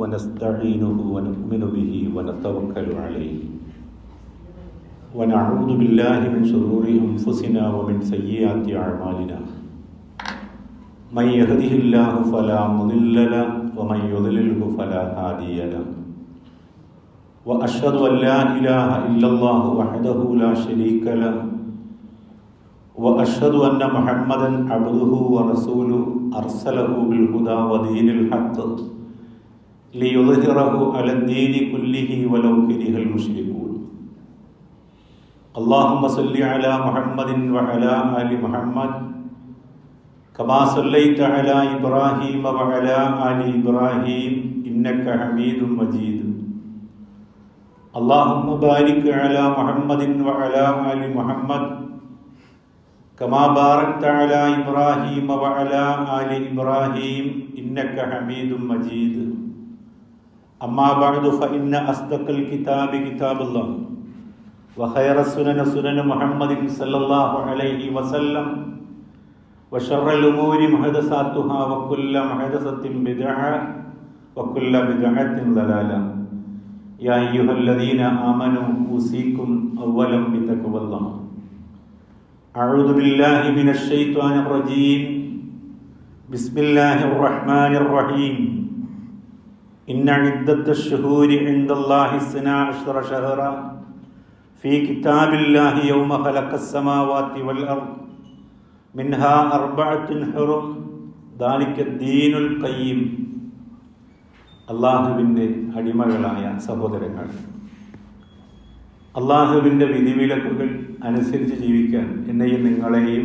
ونستعينه ونؤمن به ونتوكل عليه ونعوذ بالله من شرور أنفسنا ومن سيئات أعمالنا من يهده الله فلا مضل له ومن يضلله فلا هادي له وأشهد أن لا إله إلا الله وحده لا شريك له وأشهد أن محمدا عبده ورسوله أرسله بالهدى ودين الحق ليظهره على الدين كله ولو كره المشركون اللهم صل على محمد وعلى آل محمد كما صليت على إبراهيم وعلى آل إبراهيم إنك حميد مجيد اللهم بارك على محمد وعلى آل محمد كما باركت على إبراهيم وعلى آل إبراهيم إنك حميد مجيد أما بعد فإن أصدق الكتاب كتاب الله وخير السنن سنن محمد صلى الله عليه وسلم وشر الأمور محدثاتها وكل محدثة بدعة وكل بدعة ضلالة يا أيها الذين آمنوا أوصيكم أولا بتقوى الله أعوذ بالله من الشيطان الرجيم بسم الله الرحمن الرحيم إن عدة الشهور عند الله 12 شهرا في كتاب الله يوم خلق السماوات والأرض منها 4 حرم ذلك الدين القيم. അള്ളാഹുവിൻ്റെ അടിമകളായ സഹോദരങ്ങൾ, അള്ളാഹുവിൻ്റെ വിധിവിലക്കുകൾ അനുസരിച്ച് ജീവിക്കാൻ എന്നെയും നിങ്ങളെയും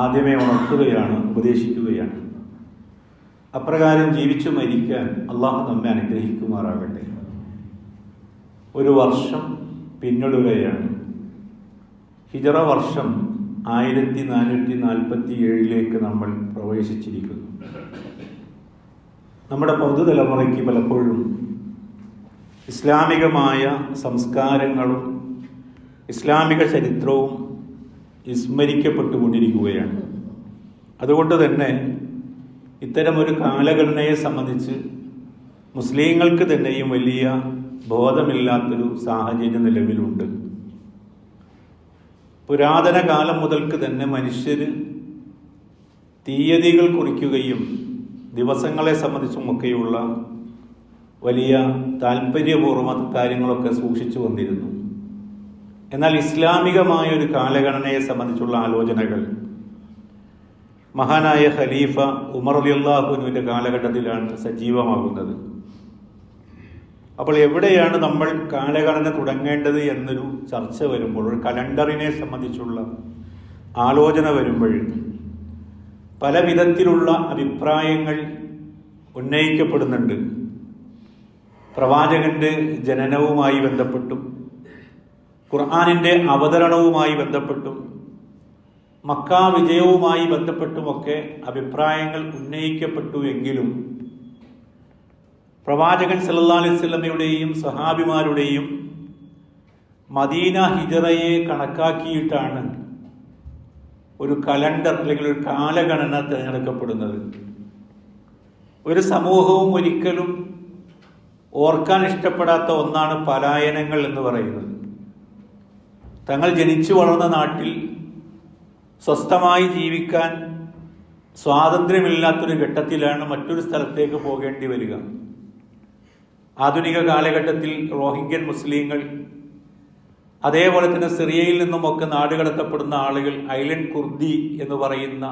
ആദ്യമേ ഉണർത്തുകയാണ്, ഉപദേശിക്കുകയാണ്. അപ്രകാരം ജീവിച്ചു മരിക്കാൻ അള്ളാഹു നമ്മെ അനുഗ്രഹിക്കുമാറാകട്ടെ. ഒരു വർഷം പിന്നിടുകയാണ്. ഹിജറ വർഷം 1447 നമ്മൾ പ്രവേശിച്ചിരിക്കുന്നു. നമ്മുടെ പുതുതലമുറയ്ക്ക് പലപ്പോഴും ഇസ്ലാമികമായ സംസ്കാരങ്ങളും ഇസ്ലാമിക ചരിത്രവും വിസ്മരിക്കപ്പെട്ടുകൊണ്ടിരിക്കുകയാണ്. അതുകൊണ്ട് തന്നെ ഇത്തരമൊരു കാലഘടനയെ സംബന്ധിച്ച് മുസ്ലിങ്ങൾക്ക് തന്നെയും വലിയ ബോധമില്ലാത്തൊരു സാഹചര്യം നിലവിലുണ്ട്. പുരാതന കാലം മുതൽക്ക് തന്നെ മനുഷ്യർ തീയതികൾ കുറിക്കുകയും ദിവസങ്ങളെ സംബന്ധിച്ചുമൊക്കെയുള്ള വലിയ താല്പര്യപൂർവ്വം കാര്യങ്ങളൊക്കെ സൂക്ഷിച്ചു വന്നിരുന്നു. എന്നാൽ ഇസ്ലാമികമായ ഒരു കാലഗണനയെ സംബന്ധിച്ചുള്ള ആലോചനകൾ മഹാനായ ഖലീഫ ഉമർ റളിയല്ലാഹു അൻഹുവിൻ്റെ കാലഘട്ടത്തിലാണ് സജീവമാകുന്നത്. അപ്പോൾ എവിടെയാണ് നമ്മൾ കാലഗണന തുടങ്ങേണ്ടത് എന്നൊരു ചർച്ച വരുമ്പോൾ, ഒരു കലണ്ടറിനെ സംബന്ധിച്ചുള്ള ആലോചന വരുമ്പോൾ പല വിധത്തിലുള്ള അഭിപ്രായങ്ങൾ ഉന്നയിക്കപ്പെടുന്നുണ്ട്. പ്രവാചകന്റെ ജനനവുമായി ബന്ധപ്പെട്ടും ഖുർആനിൻ്റെ അവതരണവുമായി ബന്ധപ്പെട്ടും മക്ക വിജയവുമായി ബന്ധപ്പെട്ടുമൊക്കെ അഭിപ്രായങ്ങൾ ഉന്നയിക്കപ്പെട്ടുവെങ്കിലും പ്രവാചകൻ സല്ലല്ലാഹു അലൈഹി വസല്ലമയുടെയും സഹാബിമാരുടെയും മദീന ഹിജറയെ കണക്കാക്കിയിട്ടാണ് ഒരു കലണ്ടർ അല്ലെങ്കിൽ ഒരു കാലഗണന തിരഞ്ഞെടുക്കപ്പെടുന്നത്. ഒരു സമൂഹവും ഒരിക്കലും ഓർക്കാൻ ഇഷ്ടപ്പെടാത്ത ഒന്നാണ് പലായനങ്ങൾ എന്ന് പറയുന്നത്. തങ്ങൾ ജനിച്ചു വളർന്ന നാട്ടിൽ സ്വസ്ഥമായി ജീവിക്കാൻ സ്വാതന്ത്ര്യമില്ലാത്തൊരു ഘട്ടത്തിലാണ് മറ്റൊരു സ്ഥലത്തേക്ക് പോകേണ്ടി വരിക. ആധുനിക കാലഘട്ടത്തിൽ റോഹിംഗ്യൻ മുസ്ലിങ്ങൾ, അതേപോലെ തന്നെ സിറിയയിൽ നിന്നുമൊക്കെ നാടുകടത്തപ്പെടുന്ന ആളുകൾ, ഐലൻഡ് കുർദി എന്ന് പറയുന്ന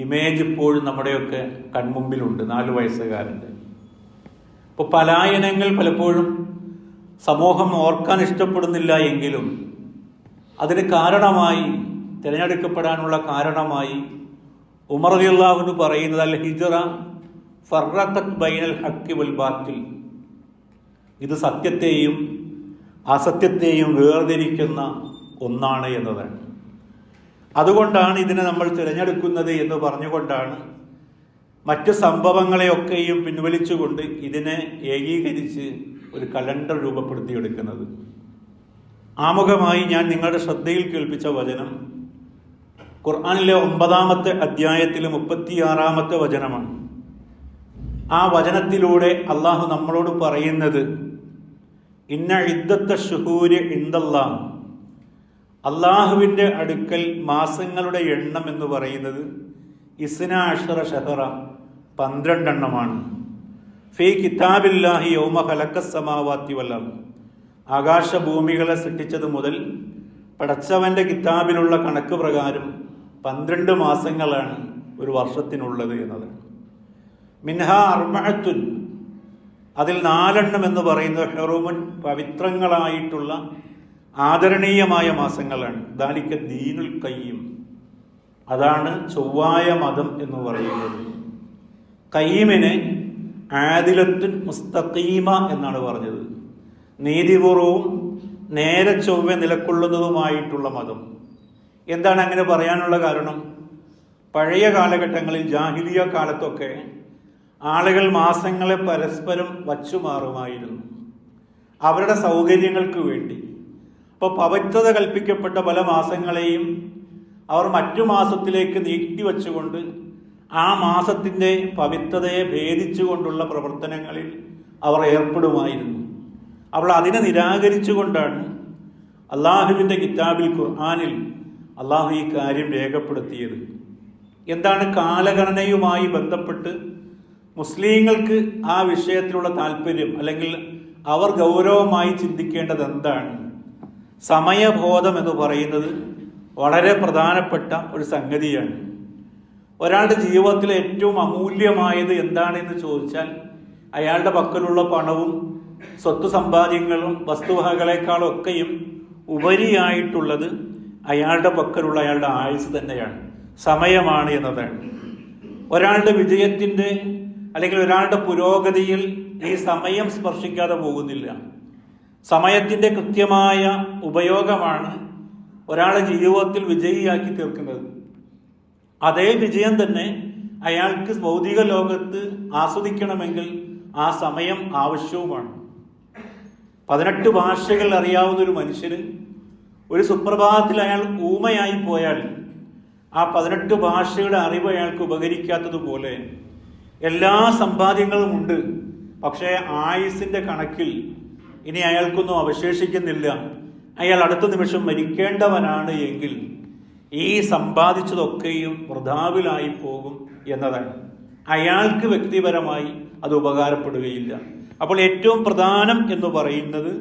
ഇമേജ് ഇപ്പോഴും നമ്മുടെയൊക്കെ കൺമുമ്പിലുണ്ട്. 4 വയസ്സുകാരൻ്റെ. ഇപ്പോൾ പലായനങ്ങൾ പലപ്പോഴും സമൂഹം ഓർക്കാൻ ഇഷ്ടപ്പെടുന്നില്ല എങ്കിലും അതിന് കാരണമായി, തിരഞ്ഞെടുക്കപ്പെടാനുള്ള കാരണമായി ഉമർ റളിയല്ലാഹു അൻഹു പറയുന്നത് അൽ ഹിജ്റ ഫർറഖത് ബൈനൽ ഹഖ് വൽ ബാത്തിൽ, ഇത് സത്യത്തെയും അസത്യത്തെയും വേർതിരിക്കുന്ന ഒന്നാണ് എന്നതാണ്. അതുകൊണ്ടാണ് ഇതിനെ നമ്മൾ തിരഞ്ഞെടുക്കുന്നത് എന്ന് പറഞ്ഞുകൊണ്ടാണ് മറ്റ് സംഭവങ്ങളെയൊക്കെയും പിൻവലിച്ചുകൊണ്ട് ഇതിനെ ഏകീകരിച്ച് ഒരു കലണ്ടർ രൂപപ്പെടുത്തിയെടുക്കുന്നത്. ആമുഖമായി ഞാൻ നിങ്ങളുടെ ശ്രദ്ധയിൽ കേൾപ്പിച്ച വചനം ഖുർആനിലെ 9-ാമത്തെ അധ്യായത്തിലെ 36-ാമത്തെ വചനമാണ്. ആ വചനത്തിലൂടെ അള്ളാഹു നമ്മളോട് പറയുന്നത് ഇന്ന ഇദ്ദത്ത ശുഹൂരി ഇൻദല്ലാഹ്, അള്ളാഹുവിൻ്റെ അടുക്കൽ മാസങ്ങളുടെ എണ്ണം എന്ന് പറയുന്നത് ഇസ്നാ അശറ ഷഹറ, 12 എണ്ണമാണ്. ഫീ കിതാബില്ലാഹി യൗമ ഖലഖസ് സമാവാതി വൽ അർദ്, ആകാശഭൂമികളെ സൃഷ്ടിച്ചത് മുതൽ പടച്ചവന്റെ കിതാബിലുള്ള കണക്ക് പ്രകാരം 12 മാസങ്ങളാണ് ഒരു വർഷത്തിനുള്ളത് എന്നതാണ്. മിൻഹ അർബഅത്തുൻ, അതിൽ 4 എന്ന് പറയുന്നത് ഹുറൂമുൻ, പവിത്രങ്ങളായിട്ടുള്ള ആദരണീയമായ മാസങ്ങളാണ്. ദാലിക ദീനുൽ ഖയ്യിം, അതാണ് ചൊവ്വായ മതം എന്ന് പറയുന്നത്. ഖയ്യിമിനെ ആദിലത്തുൻ മുസ്തഖീമ എന്നാണ് പറഞ്ഞത്. നീതിപൂർവവും നേരെ ചൊവ്വെ നിലകൊള്ളുന്നതുമായിട്ടുള്ള മതം. എന്താണ് അങ്ങനെ പറയാനുള്ള കാരണം? പഴയ കാലഘട്ടങ്ങളിൽ, ജാഹിലിയ കാലത്തൊക്കെ ആളുകൾ മാസങ്ങളെ പരസ്പരം വച്ചുമാറുമായിരുന്നു അവരുടെ സൗകര്യങ്ങൾക്ക് വേണ്ടി. അപ്പോൾ പവിത്രത കൽപ്പിക്കപ്പെട്ട പല മാസങ്ങളെയും അവർ മറ്റു മാസത്തിലേക്ക് നീട്ടിവെച്ചുകൊണ്ട് ആ മാസത്തിൻ്റെ പവിത്രതയെ ഭേദിച്ചുകൊണ്ടുള്ള പ്രവർത്തനങ്ങളിൽ അവർ ഏർപ്പെടുമായിരുന്നു. അവൾ അതിനെ നിരാകരിച്ചുകൊണ്ടാണ് അള്ളാഹുവിൻ്റെ കിതാബിൽ, ഖുർആനിൽ അള്ളാഹു ഈ കാര്യം രേഖപ്പെടുത്തിയത്. എന്താണ് കാലഗണനയുമായി ബന്ധപ്പെട്ട് മുസ്ലിങ്ങൾക്ക് ആ വിഷയത്തിലുള്ള താല്പര്യം, അല്ലെങ്കിൽ അവർ ഗൗരവമായി ചിന്തിക്കേണ്ടത് എന്താണ്? സമയബോധം എന്ന് പറയുന്നത് വളരെ പ്രധാനപ്പെട്ട ഒരു സംഗതിയാണ്. ഒരാളുടെ ജീവിതത്തിലെ ഏറ്റവും അമൂല്യമായത് എന്താണെന്ന് ചോദിച്ചാൽ അയാളുടെ പക്കലുള്ള പണവും സ്വത്ത് സമ്പാദ്യങ്ങളും വസ്തുവകകളെക്കാളും ഒക്കെയും ഉപരിയായിട്ടുള്ളത് അയാളുടെ പക്കലുള്ള അയാളുടെ ആയുസ് തന്നെയാണ്, സമയമാണ് എന്നതാണ്. ഒരാളുടെ വിജയത്തിൻ്റെ അല്ലെങ്കിൽ ഒരാളുടെ പുരോഗതിയിൽ ഈ സമയം സ്പർശിക്കാതെ പോകുന്നില്ല. സമയത്തിൻ്റെ കൃത്യമായ ഉപയോഗമാണ് ഒരാളെ ജീവിതത്തിൽ വിജയിയാക്കി തീർക്കുന്നത്. അതേ വിജയം തന്നെ അയാൾക്ക് ഭൗതിക ലോകത്ത് ആസ്വദിക്കണമെങ്കിൽ ആ സമയം ആവശ്യവുമാണ്. 18 ഭാഷകൾ അറിയാവുന്ന ഒരു മനുഷ്യന് ഒരു സുപ്രഭാതത്തിൽ അയാൾ ഊമയായി പോയാൽ ആ 18 ഭാഷയുടെ അറിവ് അയാൾക്ക് ഉപകരിക്കാത്തതുപോലെ എല്ലാ സമ്പാദ്യങ്ങളും ഉണ്ട്, പക്ഷേ ആയുസിൻ്റെ കണക്കിൽ ഇനി അയാൾക്കൊന്നും അവശേഷിക്കുന്നില്ല, അയാൾ അടുത്ത നിമിഷം മരിക്കേണ്ടവനാണ് എങ്കിൽ ഈ സമ്പാദിച്ചതൊക്കെയും വൃഥാവിലായി പോകും എന്നതാണ്. അയാൾക്ക് വ്യക്തിപരമായി അത് ഉപകാരപ്പെടുകയില്ല. അപ്പോൾ ഏറ്റവും പ്രധാനം എന്ന് പറയുന്നത്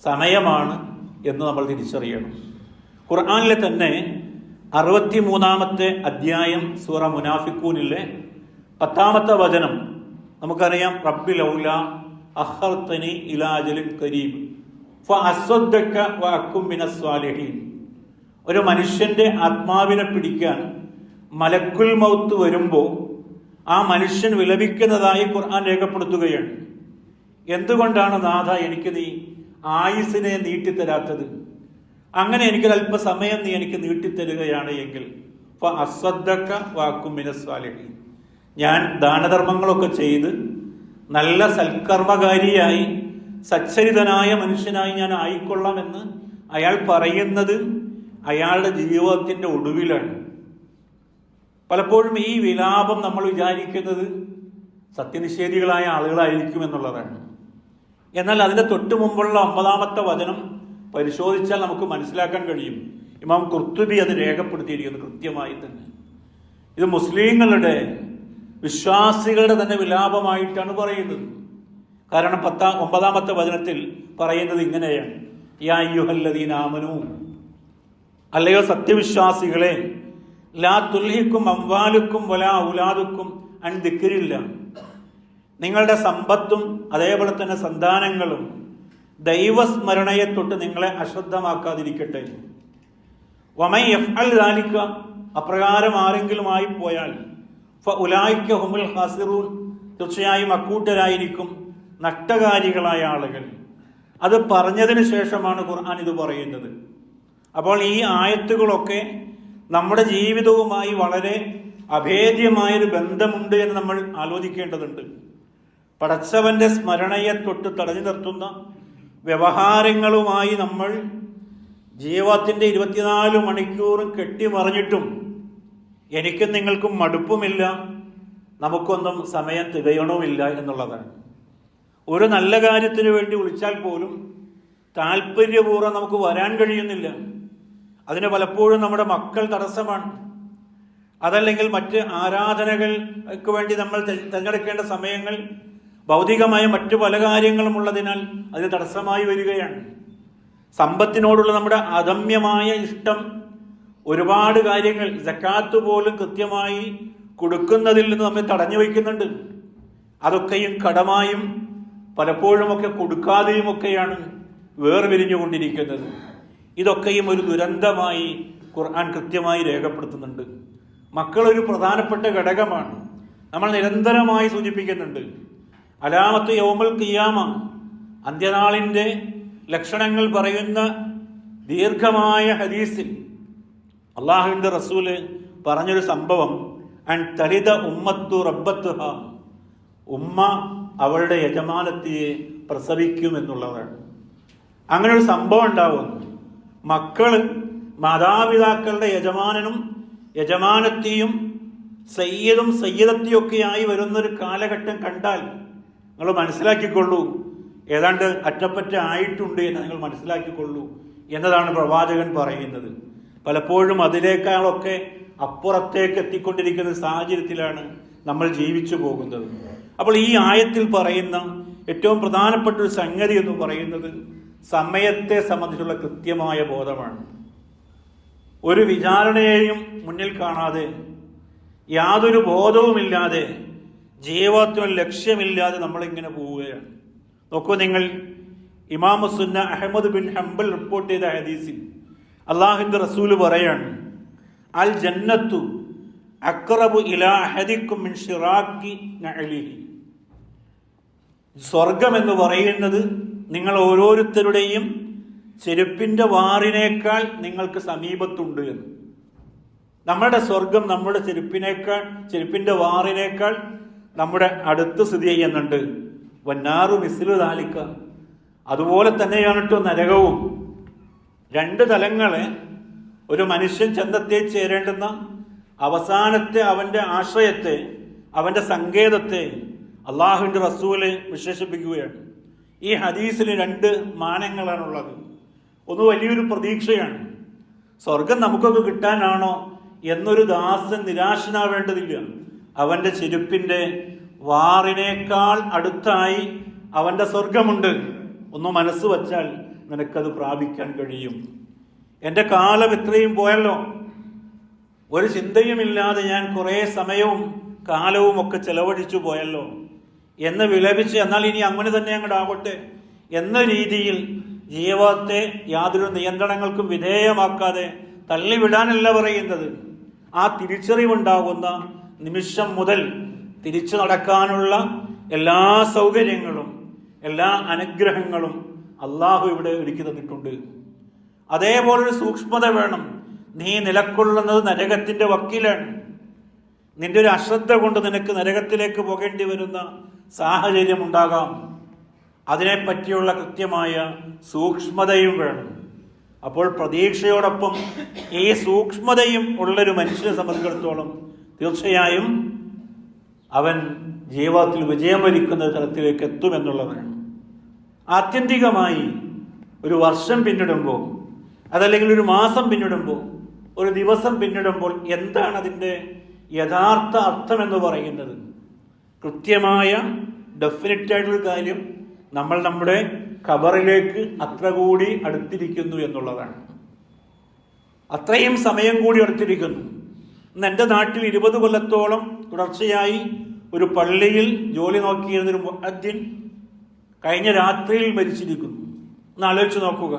സമയമാണ് എന്ന് നമ്മൾ തിരിച്ചറിയണം. ഖുർആനിലെ തന്നെ 63-ാമത്തെ അധ്യായം സൂറ മുനാഫിക്കൂനിലെ 10-ാമത്തെ വചനം നമുക്കറിയാം. റബ്ബി ലൗല അഖർതനി ഇലാ അജലിൻ ഖരീബ് ഫഅസ്വദ്ദക വഅകും മിനസ് സ്വാലിഹീൻ. ഒരു മനുഷ്യന്റെ ആത്മാവിനെ പിടിക്കാൻ മലക്കുൽ മൗത്ത് വരുമ്പോൾ ആ മനുഷ്യൻ വിലപിക്കുന്നതായി ഖുർആൻ രേഖപ്പെടുത്തുകയാണ്. എന്തുകൊണ്ടാണ് നാഥ എനിക്ക് നീ ആയുസിനെ നീട്ടിത്തരാത്തത്? അങ്ങനെ എനിക്കൊരല്പസമയം നീ എനിക്ക് നീട്ടിത്തരുകയാണ് എങ്കിൽ ഫഅസ്വദ്ദക വഅകും മിനസ് സ്വാലിഹീൻ, ഞാൻ ദാനധർമ്മങ്ങളൊക്കെ ചെയ്ത് നല്ല സൽക്കർമ്മകാരിയായി സച്ചരിതനായ മനുഷ്യനായി ഞാൻ ആയിക്കൊള്ളാമെന്ന് അയാൾ പറയുന്നത് അയാളുടെ ജീവിതത്തിൻ്റെ ഒടുവിലാണ്. പലപ്പോഴും ഈ വിലാപം നമ്മൾ വിചാരിക്കുന്നത് സത്യനിഷേധികളായ ആളുകളായിരിക്കും എന്നുള്ളതാണ്. എന്നാൽ അതിൻ്റെ തൊട്ട് മുമ്പുള്ള 50-ാമത്തെ വചനം പരിശോധിച്ചാൽ നമുക്ക് മനസ്സിലാക്കാൻ കഴിയും. ഇമാം ഖുർത്തുബി അത് രേഖപ്പെടുത്തിയിരിക്കുന്നു കൃത്യമായി തന്നെ. ഇത് മുസ്ലിങ്ങളുടെ, വിശ്വാസികളുടെ തന്നെ വിലാപമായിട്ടാണ് പറയുന്നത്. കാരണം 9-ാമത്തെ വചനത്തിൽ പറയുന്നത് ഇങ്ങനെയാണ്: യാ അയ്യുഹല്ലദീന ആമനൂ, അല്ലയോ സത്യവിശ്വാസികളെ, ലാ തുൽഹിക്കും അംവാലുക്കും വലാ ഔലാദുക്കും അൻ ദിക്രില്ല, നിങ്ങളുടെ സമ്പത്തും അതേപോലെ തന്നെ സന്താനങ്ങളും ദൈവസ്മരണയെ തൊട്ട് നിങ്ങളെ അശ്രദ്ധമാക്കാതിരിക്കട്ടെ. വമൻ യഫ്അൽ ദാലിക, അപ്രകാരം ആരെങ്കിലും ആയിപ്പോയാൽ ഫഉലൈക ഹുമുൽ ഖാസിറൂൻ, തീർച്ചയായും അക്കൂട്ടരായിരിക്കും നഷ്ടകാരികളായ ആളുകൾ. അത് പറഞ്ഞതിന് ശേഷമാണ് ഖുർആൻ ഇത് പറയുന്നത്. അപ്പോൾ ഈ ആയത്തുകളൊക്കെ നമ്മുടെ ജീവിതവുമായി വളരെ അഭേദ്യമായൊരു ബന്ധമുണ്ട് എന്ന് നമ്മൾ ആലോചിക്കേണ്ടതുണ്ട്. പടച്ചവന്റെ സ്മരണയെ തൊട്ട് തടഞ്ഞു നിർത്തുന്ന വ്യവഹാരങ്ങളുമായി നമ്മൾ ജീവിതത്തിൻ്റെ 24 മണിക്കൂറും കെട്ടിമറിഞ്ഞിട്ടും എനിക്കും നിങ്ങൾക്കും മടുപ്പുമില്ല, നമുക്കൊന്നും സമയം തികയണമില്ല എന്നുള്ളതാണ്. ഒരു നല്ല കാര്യത്തിന് വേണ്ടി വിളിച്ചാൽ പോലും താല്പര്യപൂർവ്വം നമുക്ക് വരാൻ കഴിയുന്നില്ല. അതിന് പലപ്പോഴും നമ്മുടെ മക്കൾ തടസ്സമാണ്. അതല്ലെങ്കിൽ മറ്റ് ആരാധനകൾക്ക് വേണ്ടി നമ്മൾ തിരഞ്ഞെടുക്കേണ്ട സമയങ്ങൾ ഭൗതികമായ മറ്റു പല കാര്യങ്ങളും ഉള്ളതിനാൽ അതിന് തടസ്സമായി വരികയാണ്. സമ്പത്തിനോടുള്ള നമ്മുടെ അദമ്യമായ ഇഷ്ടം ഒരുപാട് കാര്യങ്ങൾ, സക്കാത്ത് പോലും കൃത്യമായി കൊടുക്കുന്നതിൽ നിന്ന് നമ്മെ തടഞ്ഞു വയ്ക്കുന്നുണ്ട്. അതൊക്കെയും കടമായും പലപ്പോഴുമൊക്കെ കൊടുക്കാതെയുമൊക്കെയാണ് വേർപിരിഞ്ഞുകൊണ്ടിരിക്കുന്നത്. ഇതൊക്കെയും ഒരു ദുരന്തമായി ഖുർആൻ കൃത്യമായി രേഖപ്പെടുത്തുന്നുണ്ട്. മക്കളൊരു പ്രധാനപ്പെട്ട ഘടകമാണ്. നമ്മൾ നിരന്തരമായി സൂചിപ്പിക്കുന്നുണ്ട്. അലാമത്ത് യൗമുൽ ഖിയാമ, അന്ത്യനാളിൻ്റെ ലക്ഷണങ്ങൾ പറയുന്ന ദീർഘമായ ഹദീസിൽ അള്ളാഹുവിൻ്റെ റസൂല് പറഞ്ഞൊരു സംഭവം, അൻ തലിദ ഉമ്മത്തു റബ്ബത്തുഹ, ഉമ്മ അവളുടെ യജമാനത്തിയെ പ്രസവിക്കും എന്നുള്ളതാണ്. അങ്ങനെ ഒരു സംഭവം ഉണ്ടാവും. മക്കള് മാതാപിതാക്കളുടെ യജമാനനും യജമാനത്തിയും സയ്യിദും സയ്യിദത്തിയൊക്കെയായി വരുന്നൊരു കാലഘട്ടം കണ്ടാൽ നിങ്ങൾ മനസ്സിലാക്കിക്കൊള്ളൂ, ഏതാണ്ട് അറ്റപ്പറ്റ ആയിട്ടുണ്ട് എന്ന് നിങ്ങൾ മനസ്സിലാക്കിക്കൊള്ളൂ എന്നതാണ് പ്രവാചകൻ പറയുന്നത്. പലപ്പോഴും അതിനേക്കാളൊക്കെ അപ്പുറത്തേക്ക് എത്തിക്കൊണ്ടിരിക്കുന്ന സാഹചര്യത്തിലാണ് നമ്മൾ ജീവിച്ചു പോകുന്നത്. അപ്പോൾ ഈ ആയത്തിൽ പറയുന്ന ഏറ്റവും പ്രധാനപ്പെട്ട ഒരു സംഗതി എന്ന് പറയുന്നത് സമയത്തെ സംബന്ധിച്ചുള്ള കൃത്യമായ ബോധമാണ്. ഒരു വിചാരണയെയും മുന്നിൽ കാണാതെ, യാതൊരു ബോധവുമില്ലാതെ, ജീവിതത്തിന് ലക്ഷ്യമില്ലാതെ നമ്മളിങ്ങനെ പോവുകയാണ്. നോക്കൂ നിങ്ങൾ, ഇമാം സുന്ന അഹ്മദ് ബിൻ ഹംബൽ റിപ്പോർട്ട് ചെയ്ത ഹദീസിൽ അള്ളാഹുവിൻ്റെ റസൂല് പറയാണ്, അൽ ജന്നത്തു അഖ്റബു ഇലാ അഹദിക്കും മിൻ ശിറാഖി നഅലിഹി. സ്വർഗം എന്ന് പറയുന്നത് നിങ്ങൾ ഓരോരുത്തരുടെയും ചെരുപ്പിന്റെ വാറിനേക്കാൾ നിങ്ങൾക്ക് സമീപത്തുണ്ട് എന്ന്. നമ്മുടെ സ്വർഗം നമ്മുടെ ചെരുപ്പിന്റെ വാറിനേക്കാൾ നമ്മുടെ അടുത്ത് സ്ഥിതി ചെയ്യുന്നുണ്ട്. വന്നാറു മിസ്ലു ദാലിക, അതുപോലെ തന്നെയാണ് കേട്ടോ നരകവും. രണ്ട് തലങ്ങളെ ഒരു മനുഷ്യൻ ചെന്നെത്തിച്ചേരേണ്ടുന്ന അവസാനത്തെ അവന്റെ ആശ്രയത്തെ, അവന്റെ സങ്കേതത്തെ അള്ളാഹുവിൻ്റെ റസൂല് വിശേഷിപ്പിക്കുകയാണ്. ഈ ഹദീസിൽ രണ്ട് മാനങ്ങളാണുള്ളത്. ഒന്ന് വലിയൊരു പ്രതീക്ഷയാണ്. സ്വർഗം നമുക്കൊക്കെ കിട്ടാനാണോ എന്നൊരു ദാസൻ നിരാശനാവേണ്ടതില്ല. അവന്റെ ചെരുപ്പിന്റെ വാറിനേക്കാൾ അടുത്തായി അവന്റെ സ്വർഗമുണ്ട്. ഒന്ന് മനസ്സ് വച്ചാൽ നിനക്കത് പ്രാപിക്കാൻ കഴിയും. എൻ്റെ കാലം ഇത്രയും പോയല്ലോ, ഒരു ചിന്തയുമില്ലാതെ ഞാൻ കുറേ സമയവും കാലവും ഒക്കെ ചെലവഴിച്ചു പോയല്ലോ എന്ന് വിലപിച്ച്, എന്നാൽ ഇനി അങ്ങനെ തന്നെ അങ്ങോട്ട് ആവട്ടെ എന്ന രീതിയിൽ ജീവിതത്തെ യാതൊരു നിയന്ത്രണങ്ങൾക്കും വിധേയമാക്കാതെ തള്ളിവിടാനല്ല പറയുന്നത്. ആ തിരിച്ചറിവുണ്ടാകുന്ന നിമിഷം മുതൽ തിരിച്ചു നടക്കാനുള്ള എല്ലാ സൗകര്യങ്ങളും എല്ലാ അനുഗ്രഹങ്ങളും അള്ളാഹു ഇവിടെ ഒരുക്കി തന്നിട്ടുണ്ട്. അതേപോലൊരു സൂക്ഷ്മത വേണം. നീ നിലക്കൊള്ളുന്നത് നരകത്തിന്റെ വക്കിലാണ്. നിന്റെ ഒരു അശ്രദ്ധ കൊണ്ട് നിനക്ക് നരകത്തിലേക്ക് പോകേണ്ടി വരുന്ന സാഹചര്യം ഉണ്ടാകാം. അതിനെപ്പറ്റിയുള്ള കൃത്യമായ സൂക്ഷ്മതയും വേണം. അപ്പോൾ പ്രതീക്ഷയോടൊപ്പം ഈ സൂക്ഷ്മതയും ഉള്ളൊരു മനുഷ്യനെ സംബന്ധിച്ചിടത്തോളം തീർച്ചയായും അവൻ ജീവിതത്തിൽ വിജയം വരിക്കുന്ന തലത്തിലേക്ക് എത്തുമെന്നുള്ളതാണ്. ആത്യന്തികമായി ഒരു വർഷം പിന്നിടുമ്പോൾ, അതല്ലെങ്കിൽ ഒരു മാസം പിന്നിടുമ്പോൾ, ഒരു ദിവസം പിന്നിടുമ്പോൾ എന്താണ് അതിൻ്റെ യഥാർത്ഥ അർത്ഥം എന്ന് പറയുന്നത്? കൃത്യമായ ഡെഫിനറ്റ് ആയിട്ടുള്ളൊരു കാര്യം, നമ്മൾ നമ്മുടെ ഖബറിലേക്ക് അത്ര കൂടി അടുത്തിരിക്കുന്നു എന്നുള്ളതാണ്. അത്രയും സമയം കൂടി അടുത്തിരിക്കുന്നു. ഇന്ന് എൻ്റെ നാട്ടിൽ 20 കൊല്ലത്തോളം തുടർച്ചയായി ഒരു പള്ളിയിൽ ജോലി നോക്കിയിരുന്നൊരു മുഅദ്ദിൻ കഴിഞ്ഞ രാത്രിയിൽ മരിച്ചിരിക്കുന്നു. ഒന്ന് ആലോചിച്ച് നോക്കുക.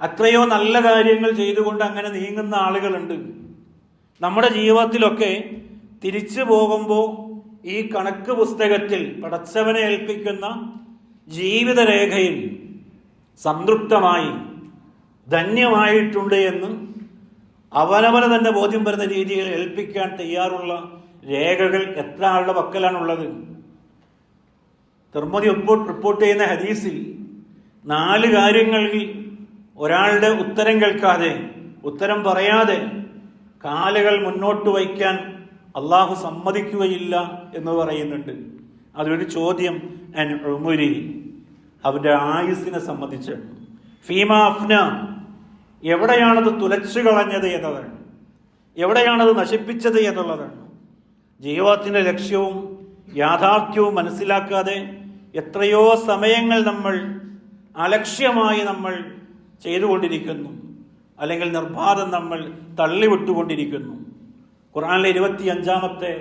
അത്രയോ നല്ല കാര്യങ്ങൾ ചെയ്തുകൊണ്ട് അങ്ങനെ നീങ്ങുന്ന ആളുകളുണ്ട്. നമ്മുടെ ജീവിതത്തിലൊക്കെ തിരിച്ചു പോകുമ്പോൾ ഈ കണക്ക് പുസ്തകത്തിൽ പടച്ചവനെ ഏൽപ്പിക്കുന്ന ജീവിതരേഖയിൽ സംതൃപ്തമായി ധന്യമായിട്ടുണ്ട് എന്ന് അവനവനെ തന്നെ ബോധ്യം വരുന്ന രീതിയിൽ ഏൽപ്പിക്കാൻ തയ്യാറുള്ള രേഖകൾ എത്ര ആളുടെ പക്കലാണുള്ളത്? തിർമിദി റിപ്പോർട്ട് ചെയ്യുന്ന ഹദീസിൽ 4 കാര്യങ്ങളിൽ ഒരാളുടെ ഉത്തരം കേൾക്കാതെ, ഉത്തരം പറയാതെ കാലുകൾ മുന്നോട്ട് വയ്ക്കാൻ അള്ളാഹു സമ്മതിക്കുകയില്ല എന്ന് പറയുന്നുണ്ട്. അതൊരു ചോദ്യം അൻ ഉമരി, അവന്റെ ആയുസ്സിനെ സംബന്ധിച്ച്. ഫീമ അഫ്ന, എവിടെയാണത് തുലച്ചു കളഞ്ഞത് എന്നതാണ്, എവിടെയാണത് നശിപ്പിച്ചത് എന്നുള്ളതാണ്. ജീവിതത്തിന്റെ ലക്ഷ്യവും യാഥാർത്ഥ്യവും മനസ്സിലാക്കാതെ എത്രയോ സമയങ്ങൾ നമ്മൾ അലക്ഷ്യമായി നമ്മൾ ചെയ്തുകൊണ്ടിരിക്കുന്നു, അല്ലെങ്കിൽ നിർബാധം നമ്മൾ തള്ളിവിട്ടുകൊണ്ടിരിക്കുന്നു. ഖുർആനിലെ 25-ാമത്തെ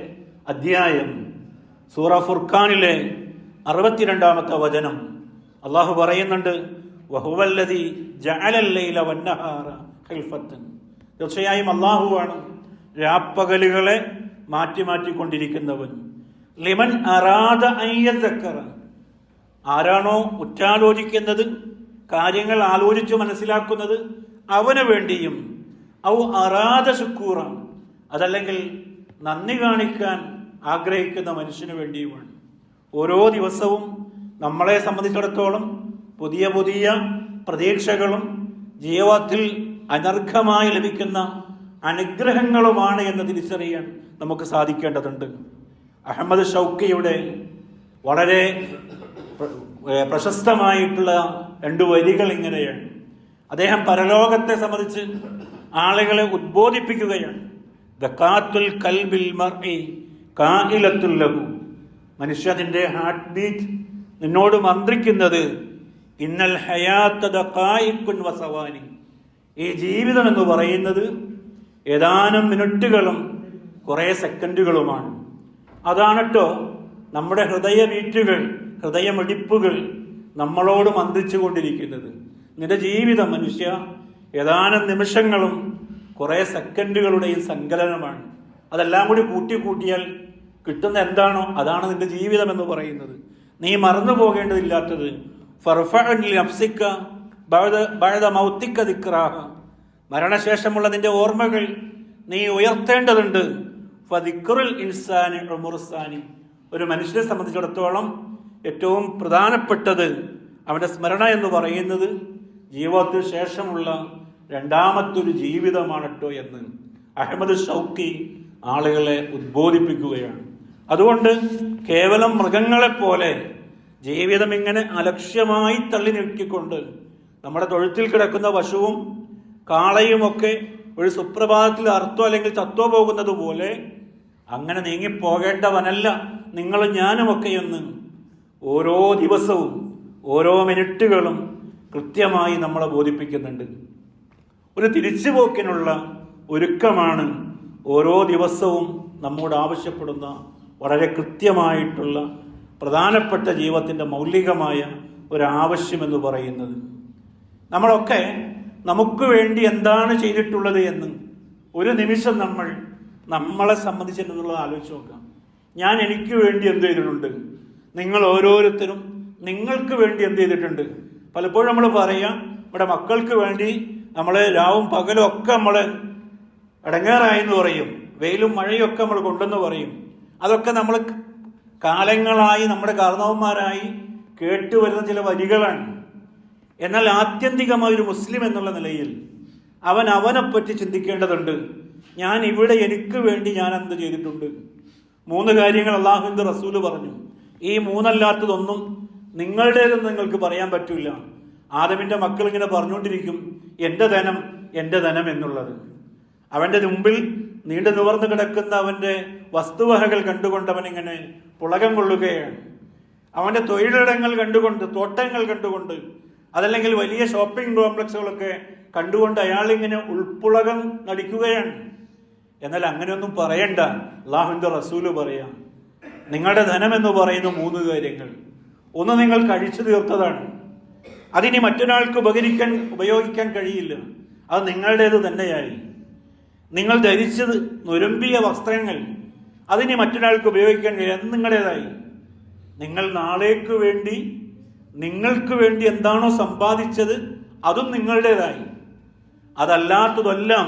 അധ്യായം സൂറ ഫുർഖാനിലെ 62-ാമത്തെ വചനം അള്ളാഹു പറയുന്നുണ്ട്, വഹുവല്ലദീ ജഅലൽ ലൈല വന്നഹാറ ഖിൽഫത്തൻ. തീർച്ചയായും അള്ളാഹുവാണ് രാപ്പകലുകളെ മാറ്റി മാറ്റിക്കൊണ്ടിരിക്കുന്നവൻ. ലിമൻ അറാദ അൻ യദക്കറ, ആരാണോ ഉറ്റാലോചിക്കുന്നത്, കാര്യങ്ങൾ ആലോചിച്ചു മനസ്സിലാക്കുന്നത്, അവന് വേണ്ടിയും. ഔ അറാദ ശുക്കൂറ, അതല്ലെങ്കിൽ നന്ദി കാണിക്കാൻ ആഗ്രഹിക്കുന്ന മനുഷ്യന് വേണ്ടിയുമാണ്. ഓരോ ദിവസവും നമ്മളെ സംബന്ധിച്ചിടത്തോളം പുതിയ പുതിയ പ്രതീക്ഷകളും ജീവിതത്തിൽ അനർഘമായി ലഭിക്കുന്ന അനുഗ്രഹങ്ങളുമാണ് എന്ന് തിരിച്ചറിയാൻ നമുക്ക് സാധിക്കേണ്ടതുണ്ട്. അഹമ്മദ് ഷൗക്കിയുടെ വളരെ പ്രശസ്തമായിട്ടുള്ള 2 വരികൾ ഇങ്ങനെയാണ്. അദ്ദേഹം പരലോകത്തെ സംബന്ധിച്ച് ആളുകളെ ഉദ്ബോധിപ്പിക്കുകയാണ്. ദഖാത്തുൽ കൽബിൽ മർഇ ഖായിലത്തുൽ ലഹു, മനുഷ്യന്റെ ഹാർട്ട് ബീറ്റ് നിന്നോട് മന്ത്രിക്കുന്നത് ഇന്നൽ ഹയാത്ത ദഖായിഖുൻ വസവാനി, ഈ ജീവിതം എന്ന് പറയുന്നത് ഏതാനും മിനിറ്റുകളും കുറെ സെക്കൻഡുകളുമാണ്. അതാണട്ടോ നമ്മുടെ ഹൃദയ ബീറ്റുകൾ, ഹൃദയമിടിപ്പുകൾ നമ്മളോട് മന്ത്രിച്ചു കൊണ്ടിരിക്കുന്നത്. നിന്റെ ജീവിതം മനുഷ്യ ഏതാനും നിമിഷങ്ങളും കുറെ സെക്കൻഡുകളുടെയും സങ്കലനമാണ്. അതെല്ലാം കൂടി കൂട്ടിയാൽ കിട്ടുന്ന എന്താണോ അതാണ് നിന്റെ ജീവിതം എന്ന് പറയുന്നത്. നീ മറന്നു പോകേണ്ടതില്ലാത്തത് മരണശേഷമുള്ള നിന്റെ ഓർമ്മകൾ നീ ഉയർത്തേണ്ടതുണ്ട്. ഒരു മനുഷ്യനെ സംബന്ധിച്ചിടത്തോളം ഏറ്റവും പ്രധാനപ്പെട്ടത് അവന്റെ സ്മരണ എന്ന് പറയുന്നത് ജീവിതത്തിന് ശേഷമുള്ള 2ാമത്തൊരു ജീവിതമാണട്ടോ എന്ന് അഹമ്മദ് ഷൗക്കി ആളുകളെ ഉദ്ബോധിപ്പിക്കുകയാണ്. അതുകൊണ്ട് കേവലം മൃഗങ്ങളെപ്പോലെ ജീവിതം ഇങ്ങനെ അലക്ഷ്യമായി തള്ളി നീക്കിക്കൊണ്ട് നമ്മുടെ തൊഴുത്തിൽ കിടക്കുന്ന പശുവും കാളയുമൊക്കെ ഒരു സുപ്രഭാതത്തിൽ അർത്ഥോ അല്ലെങ്കിൽ ചത്തോ പോകുന്നത് പോലെ അങ്ങനെ നീങ്ങിപ്പോകേണ്ടവനല്ല നിങ്ങളും ഞാനുമൊക്കെ എന്ന് ഓരോ ദിവസവും ഓരോ മിനിറ്റുകളും കൃത്യമായി നമ്മളെ ബോധിപ്പിക്കുന്നുണ്ട്. ഒരു തിരിച്ചുപോക്കിനുള്ള ഒരുക്കമാണ് ഓരോ ദിവസവും നമ്മോട് ആവശ്യപ്പെടുന്ന വളരെ കൃത്യമായിട്ടുള്ള പ്രധാനപ്പെട്ട ജീവിതത്തിൻ്റെ മൗലികമായ ഒരാവശ്യമെന്ന് പറയുന്നത്. നമ്മളൊക്കെ നമുക്ക് വേണ്ടി എന്താണ് ചെയ്തിട്ടുള്ളത് എന്ന് ഒരു നിമിഷം നമ്മളെ സംബന്ധിച്ചിട്ടുള്ളത് ആലോചിച്ച് നോക്കാം. ഞാൻ എനിക്ക് വേണ്ടി എന്ത് ചെയ്തിട്ടുണ്ട്, നിങ്ങൾ ഓരോരുത്തരും നിങ്ങൾക്ക് വേണ്ടി എന്ത് ചെയ്തിട്ടുണ്ട്. പലപ്പോഴും നമ്മൾ പറയാം നമ്മുടെ മക്കൾക്ക് വേണ്ടി നമ്മൾ രാവും പകലും ഒക്കെ നമ്മൾ ഇടങ്ങേറായി എന്ന് പറയും, വെയിലും മഴയും ഒക്കെ നമ്മൾ കൊണ്ടെന്ന് പറയും. അതൊക്കെ നമ്മൾ കാലങ്ങളായി നമ്മുടെ കാരണവന്മാരായി കേട്ടുവരുന്ന ചില വരികളാണ്. എന്നാൽ ആത്യന്തികമായ ഒരു മുസ്ലിം എന്നുള്ള നിലയിൽ അവനെപ്പറ്റി ചിന്തിക്കേണ്ടതുണ്ട്. ഞാൻ ഇവിടെ എനിക്ക് വേണ്ടി ഞാൻ എന്ത് ചെയ്തിട്ടുണ്ട്? 3 കാര്യങ്ങൾ അള്ളാഹുവിന്റെ റസൂല് പറഞ്ഞു. ഈ 3 അല്ലാത്തതൊന്നും നിങ്ങളുടേതെന്ന് നിങ്ങൾക്ക് പറയാൻ പറ്റില്ല. ആദമിന്റെ മക്കൾ ഇങ്ങനെ പറഞ്ഞുകൊണ്ടിരിക്കും എൻ്റെ ധനം എൻ്റെ ധനം എന്നുള്ളത്. അവന്റെ മുമ്പിൽ നീണ്ടു നിവർന്നു കിടക്കുന്ന അവന്റെ വസ്തുവകകൾ കണ്ടുകൊണ്ട് അവൻ ഇങ്ങനെ പുളകം കൊള്ളുകയാണ്. അവന്റെ തൊഴിലിടങ്ങൾ കണ്ടുകൊണ്ട്, തോട്ടങ്ങൾ കണ്ടുകൊണ്ട്, അതല്ലെങ്കിൽ വലിയ ഷോപ്പിംഗ് കോംപ്ലക്സുകളൊക്കെ കണ്ടുകൊണ്ട് അയാൾ ഇങ്ങനെ ഉൾപ്പുളകം നടിക്കുകയാണ്. എന്നാൽ അങ്ങനെയൊന്നും പറയണ്ട. അല്ലാഹുവിന്റെ റസൂല് പറയാം, നിങ്ങളുടെ ധനം എന്ന് പറയുന്ന 3 കാര്യങ്ങൾ. ഒന്ന്, നിങ്ങൾ കഴിച്ചു തീർത്തതാണ്. അതിനി മറ്റൊരാൾക്ക് ഉപയോഗിക്കാൻ കഴിയില്ല. അത് നിങ്ങളുടേത് തന്നെയായി. നിങ്ങൾ ധരിച്ചത് നുരമ്പിയ വസ്ത്രങ്ങൾ, അതിനി മറ്റൊരാൾക്ക് ഉപയോഗിക്കാൻ കഴിയില്ല. അത് നിങ്ങളുടേതായി. നിങ്ങൾ നാളേക്ക് വേണ്ടി നിങ്ങൾക്ക് വേണ്ടി എന്താണോ സമ്പാദിച്ചത് അതും നിങ്ങളുടേതായി. അതല്ലാത്തതെല്ലാം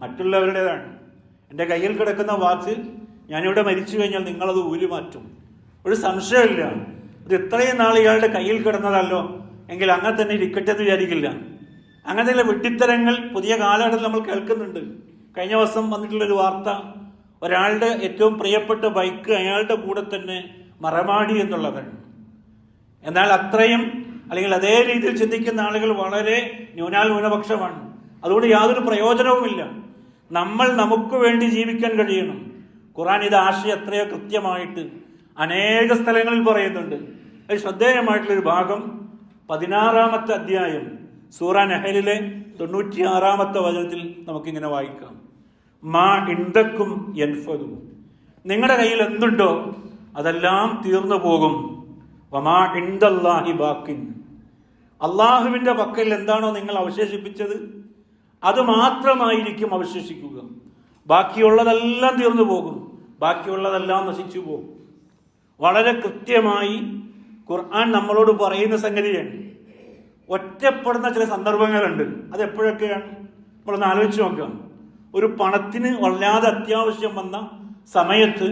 മറ്റുള്ളവരുടേതാണ്. എൻ്റെ കയ്യിൽ കിടക്കുന്ന വാച്ച് ഞാനിവിടെ മരിച്ചു കഴിഞ്ഞാൽ നിങ്ങളത് ഊരി മാറ്റും, ഒരു സംശയമില്ല. ഇത് ഇത്രയും നാൾ ഇയാളുടെ കയ്യിൽ കിടന്നതല്ലോ, എങ്കിൽ അങ്ങനെ തന്നെ ഇരിക്കട്ടെ എന്ന് വിചാരിക്കില്ല. അങ്ങനത്തെ വിഡ്ഢിത്തരങ്ങൾ പുതിയ കാലഘട്ടത്തിൽ നമ്മൾ കേൾക്കുന്നുണ്ട്. കഴിഞ്ഞ ദിവസം വന്നിട്ടുള്ളൊരു വാർത്ത, ഒരാളുടെ ഏറ്റവും പ്രിയപ്പെട്ട ബൈക്ക് അയാളുടെ കൂടെ തന്നെ മറമാടി എന്നുള്ളതാണ്. എന്നാൽ അത്രയും അല്ലെങ്കിൽ അതേ രീതിയിൽ ചിന്തിക്കുന്ന ആളുകൾ വളരെ ന്യൂനാൽന്യൂനപക്ഷമാണ്. അതുകൊണ്ട് യാതൊരു പ്രയോജനവുമില്ല. നമ്മൾ നമുക്ക് വേണ്ടി ജീവിക്കാൻ കഴിയണം. ഖുർആൻ ഇത് ആശയം എത്രയോ കൃത്യമായിട്ട് അനേക സ്ഥലങ്ങളിൽ പറയുന്നുണ്ട്. അത് ശ്രദ്ധേയമായിട്ടുള്ളൊരു ഭാഗം 16-ാമത്തെ അധ്യായം സൂറ നഹലിലെ 96-ാമത്തെ വചനത്തിൽ നമുക്കിങ്ങനെ വായിക്കാം. മാ ഇൻദക്കും യൻഫദു, നിങ്ങളുടെ കയ്യിൽ എന്തുണ്ടോ അതെല്ലാം തീർന്നു പോകും. വമാ ഇൻദല്ലാഹി ബാക്കിൻ, അള്ളാഹുവിന്റെ പക്കൽ എന്താണോ നിങ്ങൾ അവശേഷിപ്പിച്ചത് അത് മാത്രമായിരിക്കും അവശേഷിക്കുക. ബാക്കിയുള്ളതെല്ലാം തീർന്നു പോകും, ബാക്കിയുള്ളതെല്ലാം നശിച്ചു പോകും. വളരെ കൃത്യമായി ഖുർആൻ നമ്മളോട് പറയുന്ന സംഗതിയാണ്. ഒറ്റപ്പെടുന്ന ചില സന്ദർഭങ്ങളുണ്ട്. അതെപ്പോഴൊക്കെയാണ്? നമ്മളൊന്ന് ആലോചിച്ച് നോക്കാം. ഒരു പണത്തിന് വല്ലാതെ അത്യാവശ്യം വന്ന സമയത്ത്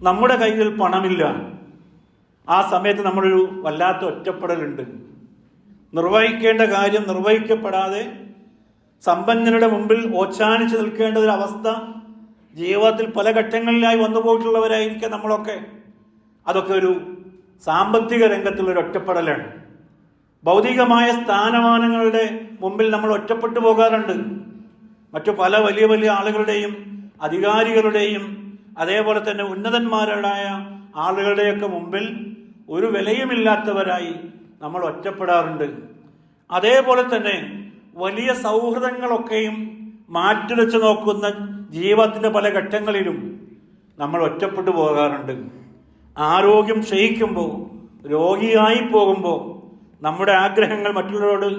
നമ്മുടെ കയ്യിൽ പണമില്ല. ആ സമയത്ത് നമ്മളൊരു വല്ലാത്ത ഒറ്റപ്പെടലുണ്ട്. നിർവഹിക്കേണ്ട കാര്യം നിർവഹിക്കപ്പെടാതെ സമ്പന്നരുടെ മുമ്പിൽ ഓച്ചാനിച്ച് നിൽക്കേണ്ട ഒരു അവസ്ഥ ജീവിതത്തിൽ പല ഘട്ടങ്ങളിലായി വന്നു പോയിട്ടുള്ളവരായിരിക്കാം നമ്മളൊക്കെ. അതൊക്കെ ഒരു സാമ്പത്തിക രംഗത്തുള്ളൊരു ഒറ്റപ്പെടലാണ്. ഭൗതികമായ സ്ഥാനമാനങ്ങളുടെ മുമ്പിൽ നമ്മൾ ഒറ്റപ്പെട്ടു പോകാറുണ്ട്. മറ്റു പല വലിയ വലിയ ആളുകളുടെയും അധികാരികളുടെയും അതേപോലെ തന്നെ ഉന്നതന്മാരുടായ ആളുകളുടെയൊക്കെ മുമ്പിൽ ഒരു വിലയുമില്ലാത്തവരായി നമ്മൾ ഒറ്റപ്പെടാറുണ്ട്. അതേപോലെ തന്നെ വലിയ സൗഹൃദങ്ങളൊക്കെയും മാറ്റിവെച്ച് നോക്കുന്ന ജീവിതത്തിൻ്റെ പല ഘട്ടങ്ങളിലും നമ്മൾ ഒറ്റപ്പെട്ടു പോകാറുണ്ട്. ആരോഗ്യം ക്ഷയിക്കുമ്പോൾ, രോഗിയായി പോകുമ്പോൾ നമ്മുടെ ആഗ്രഹങ്ങൾ മറ്റുള്ളവരോട്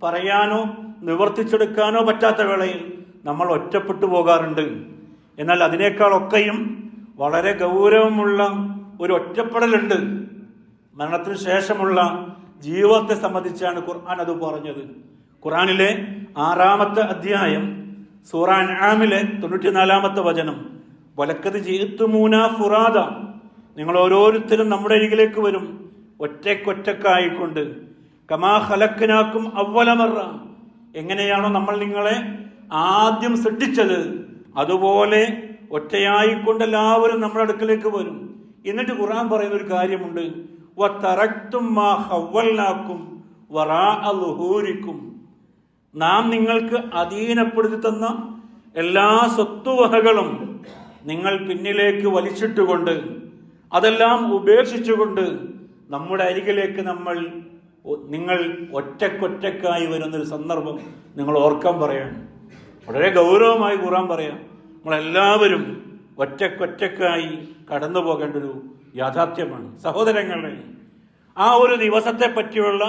പറയാനോ നിവർത്തിച്ചെടുക്കാനോ പറ്റാത്ത വേളയിൽ നമ്മൾ ഒറ്റപ്പെട്ടു പോകാറുണ്ട്. എന്നാൽ അതിനേക്കാളൊക്കെയും വളരെ ഗൗരവമുള്ള ഒരു ഒറ്റപ്പെടലുണ്ട്. മരണത്തിന് ശേഷമുള്ള ജീവിതത്തെ സംബന്ധിച്ചാണ് ഖുർആൻ അത് പറഞ്ഞത്. ഖുർആനിലെ 6-ാമത്തെ അധ്യായം സൂറ അൻആമിലെ 94-ാമത്തെ വചനം, വലക്കത് ജിഅ്തുമൂന ഫുറാദ, നിങ്ങൾ ഓരോരുത്തരും നമ്മുടെ അരികിലേക്ക് വരും ഒറ്റക്കൊറ്റക്കായിക്കൊണ്ട്. കമാ ഖലഖ്നാക്കും അവ്വല മറ, എങ്ങനെയാണോ നമ്മൾ നിങ്ങളെ ആദ്യം സൃഷ്ടിച്ചത് അതുപോലെ ഒറ്റയായിക്കൊണ്ട് എല്ലാവരും നമ്മുടെ അടുക്കലേക്ക് വരും. എന്നിട്ട് ഖുർആൻ പറയുന്ന ഒരു കാര്യമുണ്ട്, വതറക്തും മാ ഖവ്വൽനാക്കും വറാഅ ളുഹൂരിക്കും, നാം നിങ്ങൾക്ക് അധീനപ്പെടുത്തി തന്ന എല്ലാ സ്വത്തുവകകളും നിങ്ങൾ പിന്നിലേക്ക് വലിച്ചിട്ടുകൊണ്ട് അതെല്ലാം ഉപേക്ഷിച്ചുകൊണ്ട് നമ്മുടെ അരികിലേക്ക് നിങ്ങൾ ഒറ്റക്കൊറ്റക്കായി വരുന്നൊരു സന്ദർഭം നിങ്ങൾ ഓർക്കാൻ പറയാണ്. വളരെ ഗൗരവമായി ഖുർആൻ പറയാം, നമ്മളെല്ലാവരും ഒറ്റക്കൊറ്റക്കായി കടന്നു പോകേണ്ട ഒരു യാഥാർത്ഥ്യമാണ്. സഹോദരങ്ങളെ, ആ ഒരു ദിവസത്തെ പറ്റിയുള്ള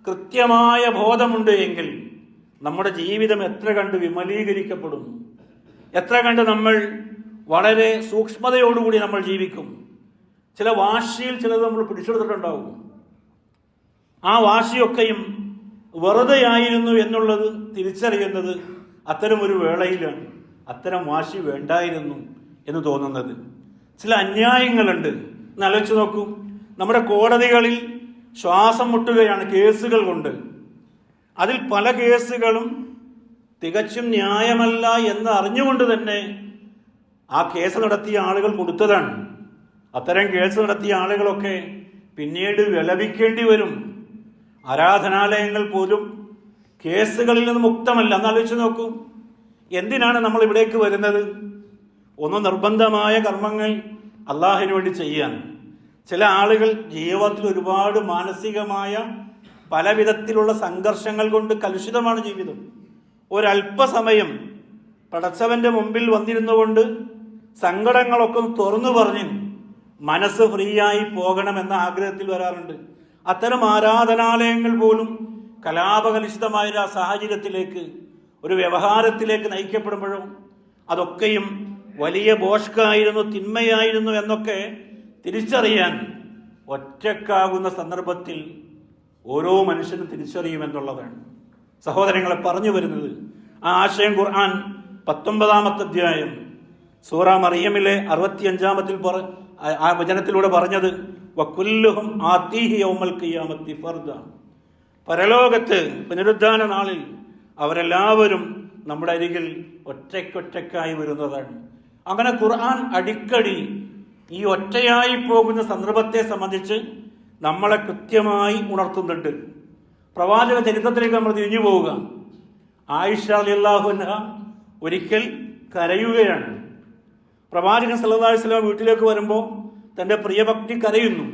കൃത്യമായ ബോധമുണ്ട് എങ്കിൽ നമ്മുടെ ജീവിതം എത്ര കണ്ട് വിമലീകരിക്കപ്പെടും, എത്ര കണ്ട് നമ്മൾ വളരെ സൂക്ഷ്മതയോടുകൂടി നമ്മൾ ജീവിക്കും. ചില വാശിയിൽ ചിലത് നമ്മൾ പിടിച്ചെടുത്തിട്ടുണ്ടാവും. ആ വാശിയൊക്കെയും വെറുതെയായിരുന്നു എന്നുള്ളത് തിരിച്ചറിയുന്നത് അത്തരം ഒരു വേളയിലാണ്. അത്തരം വാശി വേണ്ടായിരുന്നു എന്ന് തോന്നുന്നത്. ചില അന്യായങ്ങളുണ്ട്. എന്ന് ആലോചിച്ച് നോക്കൂ. നമ്മുടെ കോടതികളിൽ ശ്വാസം മുട്ടുകയാണ് കേസുകൾ കൊണ്ട്. അതിൽ പല കേസുകളും തികച്ചും ന്യായമല്ല എന്ന് അറിഞ്ഞുകൊണ്ട് തന്നെ ആ കേസ് നടത്തിയ ആളുകൾ കൊടുത്തതാണ്. അത്തരം കേസ് നടത്തിയ ആളുകളൊക്കെ പിന്നീട് വിലപിക്കേണ്ടി വരും. ആരാധനാലയങ്ങൾ പോലും കേസുകളിൽ നിന്ന് മുക്തമല്ല. എന്നാലോചിച്ച് നോക്കൂ, എന്തിനാണ് നമ്മൾ ഇവിടേക്ക് വരുന്നത്? ഒന്ന് നിർബന്ധമായ കർമ്മങ്ങൾ അള്ളാഹിന് വേണ്ടി ചെയ്യാൻ. ചില ആളുകൾ ജീവിതത്തിൽ ഒരുപാട് മാനസികമായ പല വിധത്തിലുള്ള സംഘർഷങ്ങൾ കൊണ്ട് കലുഷിതമാണ് ജീവിതം. ഒരല്പസമയം പടച്ചവന്റെ മുമ്പിൽ വന്നിരുന്നു കൊണ്ട് സങ്കടങ്ങളൊക്കെ തുറന്നു പറഞ്ഞ് മനസ്സ് ഫ്രീ ആയി പോകണമെന്ന ആഗ്രഹത്തിൽ വരാറുണ്ട്. അത്തരം ആരാധനാലയങ്ങൾ പോലും കലാപകലുഷിതമായ ആ സാഹചര്യത്തിലേക്ക്, ഒരു വ്യവഹാരത്തിലേക്ക് നയിക്കപ്പെടുമ്പോഴും അതൊക്കെയും വലിയ ബോഷ്കായിരുന്നു, തിന്മയായിരുന്നു എന്നൊക്കെ തിരിച്ചറിയാൻ ഒറ്റക്കാകുന്ന സന്ദർഭത്തിൽ ഓരോ മനുഷ്യനും തിരിച്ചറിയുമെന്നുള്ളതാണ്. സഹോദരങ്ങളെ, പറഞ്ഞു വരുന്നത് ആ ആശയം ഖുർആൻ 19-ാമത്തെ അധ്യായം സൂറ മറിയമിലെ 65-ാമത്തിൽ ആ വചനത്തിലൂടെ പറഞ്ഞത്, വകുല്ലുഹും ആതീഹി യൗമൽ ഖിയാമത്തി ഫർദ, പരലോകത്ത് പുനരുദ്ധാന നാളിൽ അവരെല്ലാവരും നമ്മുടെ അരികിൽ ഒറ്റക്കൊറ്റക്കായി വരുന്നതാണ്. അങ്ങനെ ഖുർആൻ അടിക്കടി ഈ ഒറ്റയായി പോകുന്ന സന്ദർഭത്തെ സംബന്ധിച്ച് നമ്മളെ കൃത്യമായി ഉണർത്തുന്നുണ്ട്. പ്രവാചക ചരിത്രത്തിലേക്ക് നമ്മൾ തിരിഞ്ഞു പോവുക. ആയിഷ റളിയല്ലാഹു അൻഹ ഒരിക്കൽ കരയുകയാണ്. പ്രവാചകൻ സല്ലല്ലാഹു അലൈഹി വസല്ലം വീട്ടിലേക്ക് വരുമ്പോൾ തൻ്റെ പ്രിയഭക്തി കരയുന്നു.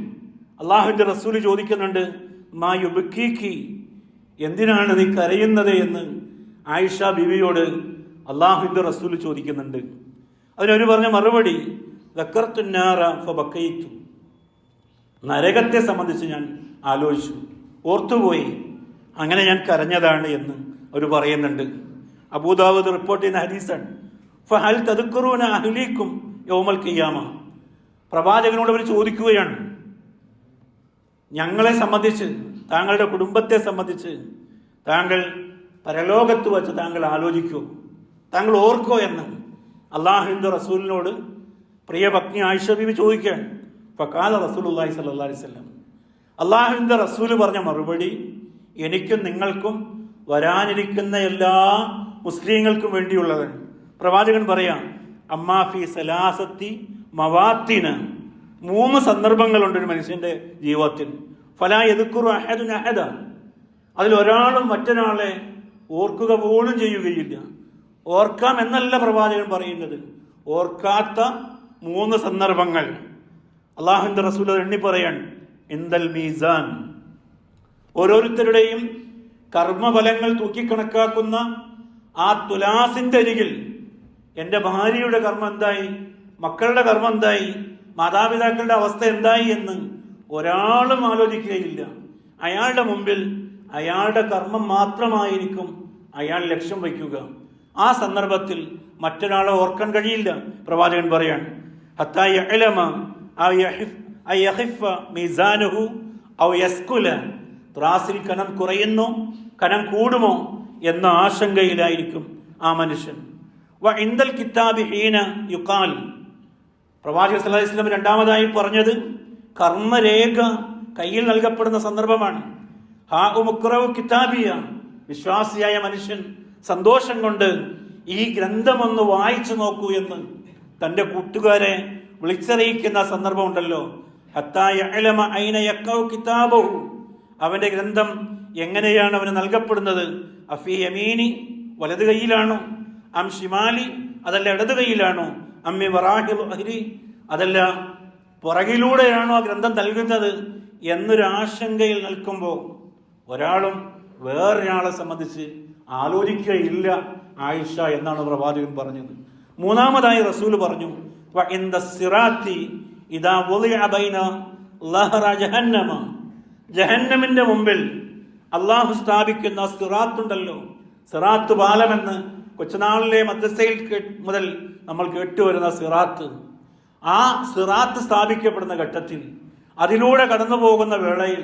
അള്ളാഹുവിൻ്റെ റസൂൽ ചോദിക്കുന്നുണ്ട്, മാ യുബ്കീകി, എന്തിനാണ് നീ കരയുന്നത് എന്ന് ആയിഷ ബീവിയോട് അള്ളാഹുവിൻ്റെ റസൂൽ ചോദിക്കുന്നുണ്ട്. അതിനൊരു പറഞ്ഞ മറുപടി, ദക്കർത്തുന്നാറ ഫബക്കൈതു, നരകത്തെ സംബന്ധിച്ച് ഞാൻ ആലോചിച്ചു, ഓർത്തുപോയി, അങ്ങനെ ഞാൻ കരഞ്ഞതാണ് എന്ന് അവർ പറയുന്നുണ്ട്. അബൂദാവൂദ് റിപ്പോർട്ട് ചെയ്യുന്ന ഹദീസാണ്. ഫഹൽ തദ്കുറൂന അഹ്ലീക്കും യൗമൽ ഖിയാമ, പ്രവാചകനോട് അവർ ചോദിക്കുകയാണ്, ഞങ്ങളെ സംബന്ധിച്ച്, താങ്കളുടെ കുടുംബത്തെ സംബന്ധിച്ച് താങ്കൾ പരലോകത്ത് വച്ച് താങ്കൾ ആലോചിക്കോ, താങ്കൾ ഓർക്കോ എന്ന് അള്ളാഹുവിൻ്റെ റസൂലിനോട് പ്രിയപത്നി ആയിഷ ബീവി ചോദിക്കുകയാണ്. ഫഖാല റസൂലുള്ളാഹി സ്വല്ലല്ലാഹു അലൈഹി വസല്ലം, അള്ളാഹുവിൻ്റെ റസൂൽ പറഞ്ഞ മറുപടി, എനിക്കും നിങ്ങൾക്കും വരാനിരിക്കുന്ന എല്ലാ മുസ്ലിങ്ങൾക്കും വേണ്ടിയുള്ളതാണ്. പ്രവാചകൻ പറയാം, അമ്മാഫി സലാസത്തി മവാത്തിന്, 3 സന്ദർഭങ്ങളുണ്ട് ഒരു മനുഷ്യന്റെ ജീവിതത്തിൽ. ഫലാ യദ്കുറു അഹദുൻ അഹദ, അതിലൊരാളും മറ്റൊരാളെ ഓർക്കുക പോലും ചെയ്യുകയില്ല. ഓർക്കാം എന്നല്ല പ്രവാചകൻ പറയുന്നത്, ഓർക്കാത്ത 3 സന്ദർഭങ്ങൾ അള്ളാഹുവിൻ്റെ റസൂൽ എണ്ണി പറയാൻ. ഇന്ദൽ മീസാൻ, ഓരോരുത്തരുടെയും കർമ്മഫലങ്ങൾ തൂക്കിക്കണക്കാക്കുന്ന ആ തുലാസിന്റെ അരികിൽ എൻ്റെ ഭാര്യയുടെ കർമ്മം എന്തായി, മക്കളുടെ കർമ്മം എന്തായി, മാതാപിതാക്കളുടെ അവസ്ഥ എന്തായി എന്ന് ഒരാളും ആലോചിക്കുകയില്ല. അയാളുടെ മുമ്പിൽ അയാളുടെ കർമ്മം മാത്രമായിരിക്കും അയാൾ ലക്ഷ്യം വയ്ക്കുക. ആ സന്ദർഭത്തിൽ മറ്റൊരാളെ ഓർക്കാൻ കഴിയില്ല. പ്രവാചകൻ പറയാൻ, ഹത്താ യഅലമ ഔ യഖിഫ മീസാനുഹു ഔ യസ്കുല, ത്രാസിൽ കനം കുറയുന്നോ കനം കൂടുമോ എന്ന ആശങ്കയിലായിരിക്കും ആ മനുഷ്യൻ. വ ഇൻദൽ കിതാബി ഹീന യുഖാൽ, പ്രവാചകൻ സല്ലല്ലാഹു അലൈഹി വസല്ലം രണ്ടാമതായി പറഞ്ഞത് കർമ്മരേഖ കയ്യിൽ നൽകപ്പെടുന്ന സന്ദർഭമാണ്. ഹാ ഉമുഖ്റഉ കിതാബിയ, വിശ്വാസിയായ മനുഷ്യൻ സന്തോഷം കൊണ്ട് ഈ ഗ്രന്ഥമൊന്ന് വായിച്ചു നോക്കൂ എന്ന് തൻ്റെ കൂട്ടുകാരെ വിളിച്ചറിയിക്കുന്ന സന്ദർഭം ഉണ്ടല്ലോ. ഹത്താ യഅലമ ഐന യഖഉ കിതാബഹു, അവന്റെ ഗ്രന്ഥം എങ്ങനെയാണ് അവന് നൽകപ്പെടുന്നത്. അഫി യമീനി, വലത് കൈയിലാണോ, അം ഷിമാലി, അതല്ല ഇടത് കൈയിലാണോ, അമ്മി വറാഹിൽ അഹ്രി, അതല്ല പുറകിലൂടെയാണോ ആ ഗ്രന്ഥം നൽകുന്നത് എന്നൊരു ആശങ്കയിൽ നിൽക്കുമ്പോൾ ഒരാളും വേറൊരാളെ സംബന്ധിച്ച് ആലോചിക്കുകയില്ല ആയിഷ എന്നാണ് പ്രവാചകൻ പറഞ്ഞത്. മൂന്നാമതായി റസൂൽ പറഞ്ഞു, ജഹന്നമിന്റെ മുമ്പിൽ അള്ളാഹു സ്ഥാപിക്കുന്ന സിറാത്തുണ്ടല്ലോ, സിറാത്ത് പാലമെന്ന് കൊച്ചുനാളിലെ മദ്രസയിൽ മുതൽ നമ്മൾ കേട്ടുവരുന്ന സിറാത്ത്, ആ സിറാത്ത് സ്ഥാപിക്കപ്പെടുന്ന ഘട്ടത്തിൽ അതിലൂടെ കടന്നു പോകുന്ന വേളയിൽ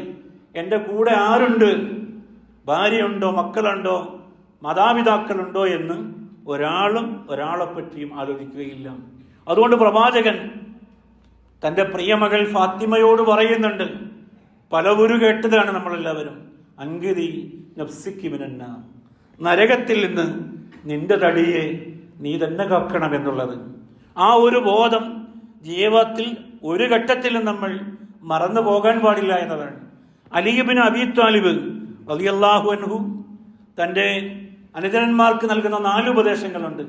എൻ്റെ കൂടെ ആരുണ്ട്, ഭാര്യയുണ്ടോ, മക്കളുണ്ടോ, മാതാപിതാക്കളുണ്ടോ എന്ന് ഒരാളും ഒരാളെപ്പറ്റിയും ആലോചിക്കുകയില്ല. അതുകൊണ്ട് പ്രവാചകൻ തൻ്റെ പ്രിയമകൾ ഫാത്തിമയോട് പറയുന്നുണ്ട്, പലവുരു കേട്ടതാണ് നമ്മളെല്ലാവരും, അങ്കിതി നഫ്സിക്ക് മിനന്നാർ, നരകത്തിൽ നിന്ന് നിന്റെ തടിയെ നീ തന്നെ കാക്കണം എന്നുള്ളത്. ആ ഒരു ബോധം ജീവിതത്തിൽ ഒരു ഘട്ടത്തിലും നമ്മൾ മറന്നു പോകാൻ പാടില്ല എന്നതാണ്. അലി ഇബ്നു അബീ ത്വാലിബ് റളിയല്ലാഹു അൻഹു തൻ്റെ അനുചരന്മാർക്ക് നൽകുന്ന 4 ഉപദേശങ്ങളുണ്ട്.